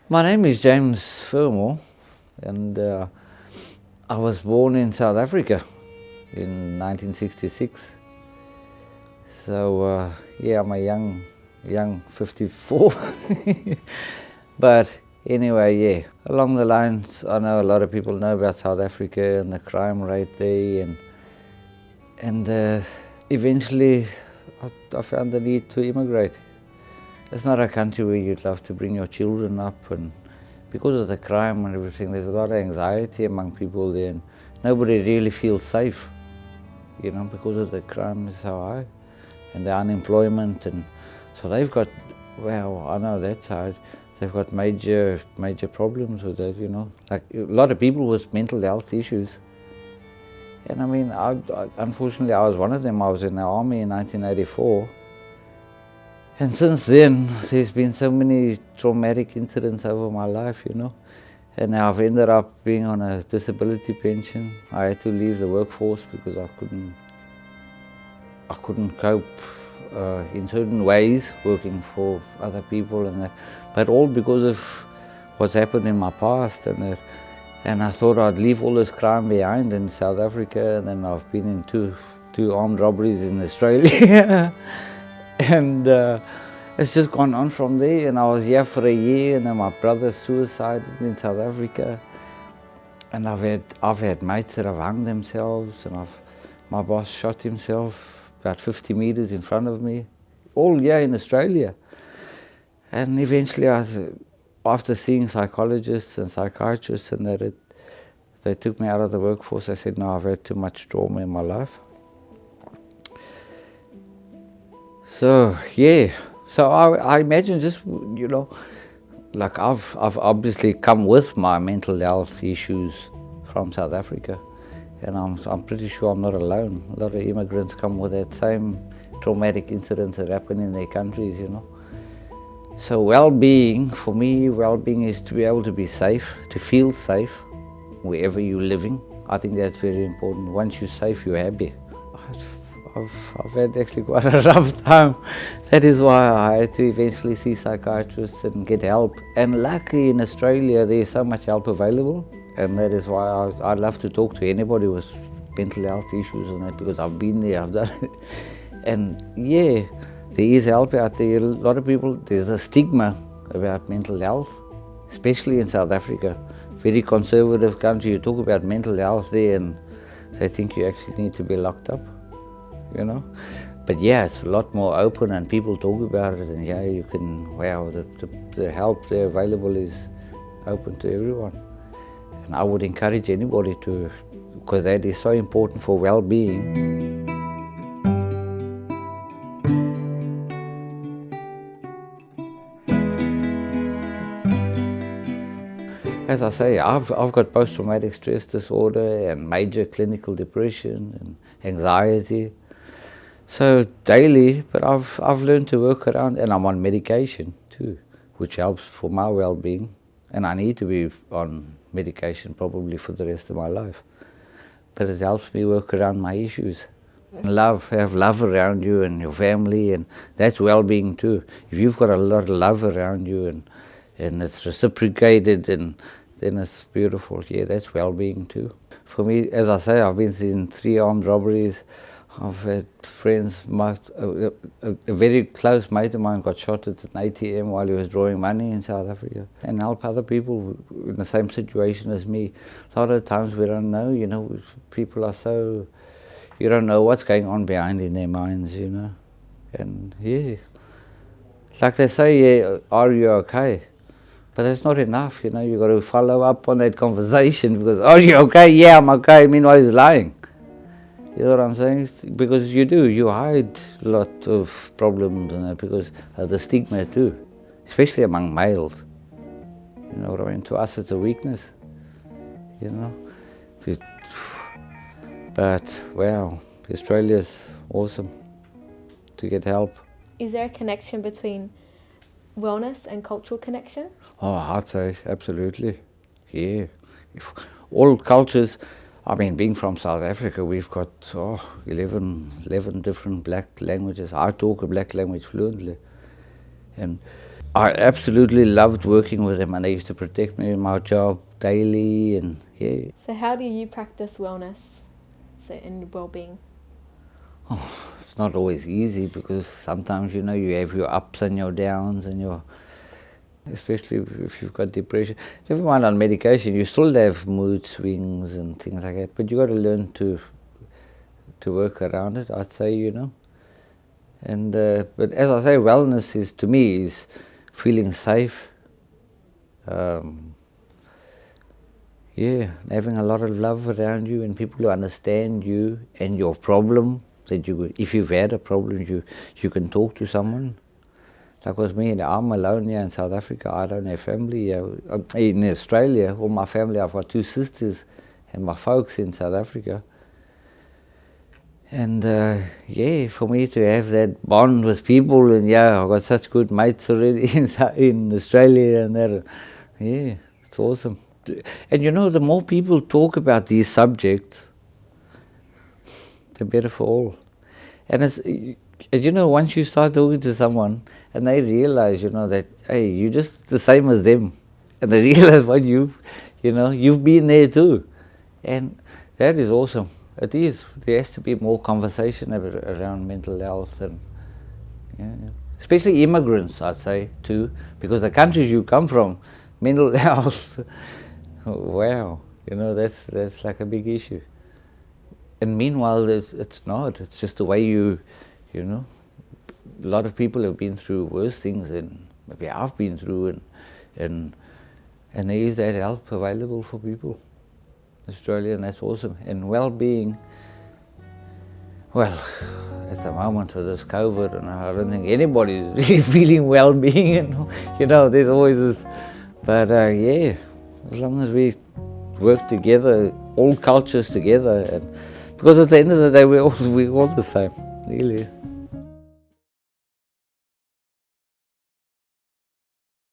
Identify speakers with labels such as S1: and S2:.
S1: My name is James Furmore, and I was born in South Africa in 1966. So I'm a young 54. But anyway, along the lines, I know a lot of people know about South Africa and the crime rate there, and eventually I found the need to immigrate. It's not a country where you'd love to bring your children up, and because of the crime and everything, there's a lot of anxiety among people there, and nobody really feels safe, because of the crime is so high, and the unemployment, and so they've got, well, I know that side, they've got major problems with that, like a lot of people with mental health issues. And I mean, unfortunately, I was one of them. I was in the army in 1984. And since then, there's been so many traumatic incidents over my life, And I've ended up being on a disability pension. I had to leave the workforce because I couldn't cope in certain ways working for other people and that. But all because of what's happened in my past and that. And I thought I'd leave all this crime behind in South Africa, and then I've been in two armed robberies in Australia. And it's just gone on from there, and I was here for a year, and then my brother suicided in South Africa, and I've had mates that have hung themselves, and my boss shot himself about 50 meters in front of me, all here in Australia. And eventually, after seeing psychologists and psychiatrists, and they took me out of the workforce, I said, no, I've had too much trauma in my life. So I imagine just, like I've obviously come with my mental health issues from South Africa, and I'm pretty sure I'm not alone. A lot of immigrants come with that same traumatic incidents that happen in their countries, So well-being, for me, well-being is to be able to be safe, to feel safe wherever you're living. I think that's very important. Once you're safe, you're happy. I've had actually quite a rough time. That is why I had to eventually see psychiatrists and get help. And luckily in Australia, there's so much help available. And that is why I love to talk to anybody with mental health issues and that, because I've been there, I've done it. And there is help out there. A lot of people, there's a stigma about mental health, especially in South Africa. Very conservative country, you talk about mental health there and they think you actually need to be locked up. But it's a lot more open and people talk about it, and you can, the help there available is open to everyone. And I would encourage anybody to, because that is so important for well-being. As I say, I've got post-traumatic stress disorder and major clinical depression and anxiety. So daily, but I've learned to work around, and I'm on medication too, which helps for my well-being. And I need to be on medication probably for the rest of my life. But it helps me work around my issues. Have love around you and your family, and that's well-being too. If you've got a lot of love around you and it's reciprocated, and then it's beautiful. That's well-being too. For me, as I say, I've been in 3 armed robberies. I've had friends, a very close mate of mine got shot at an ATM while he was drawing money in South Africa, and help other people in the same situation as me. A lot of times we don't know, people are so, you don't know what's going on behind in their minds, and like they say, are you okay? But that's not enough, you've got to follow up on that conversation, because, are you okay? Yeah, I'm okay, meanwhile he's lying. You know what I'm saying? Because you hide a lot of problems because of the stigma too, especially among males. You know what I mean? To us it's a weakness, But, Australia's awesome to get help.
S2: Is there a connection between wellness and cultural connection?
S1: Oh, I'd say absolutely, If all cultures, being from South Africa, we've got 11 different black languages. I talk a black language fluently. And I absolutely loved working with them, and they used to protect me in my job daily, and yeah.
S2: So how do you practice wellness and well-being?
S1: It's not always easy because sometimes, you know, you have your ups and your downs, and especially if you've got depression. Never mind on medication, you still have mood swings and things like that, but you got to learn to work around it, I'd say, you know. And but as I say, wellness is, to me, is feeling safe, having a lot of love around you and people who understand you and your problem. That if you've had a problem, you can talk to someone. Like with me, I'm alone here in South Africa. I don't have family. In Australia, all my family, I've got 2 sisters and my folks in South Africa. And for me to have that bond with people, and I've got such good mates already in Australia, and that, it's awesome. And you know, the more people talk about these subjects, the better for all. And you know, once you start talking to someone and they realize, you know, that, hey, you're just the same as them, and they realize what you've been there too, and that is awesome. It is. There has to be more conversation around mental health, and especially immigrants, I'd say too, because the countries you come from, mental health, wow, you know, that's like a big issue. And meanwhile, it's not. It's just the way you know. A lot of people have been through worse things than maybe I've been through, and there is that help available for people. Australia, and that's awesome. And well-being, well, at the moment with this COVID, and I don't think anybody is really feeling well-being, and you know, there's always this, but as long as we work together, all cultures together, and because at the end of the day, we're all the same, really.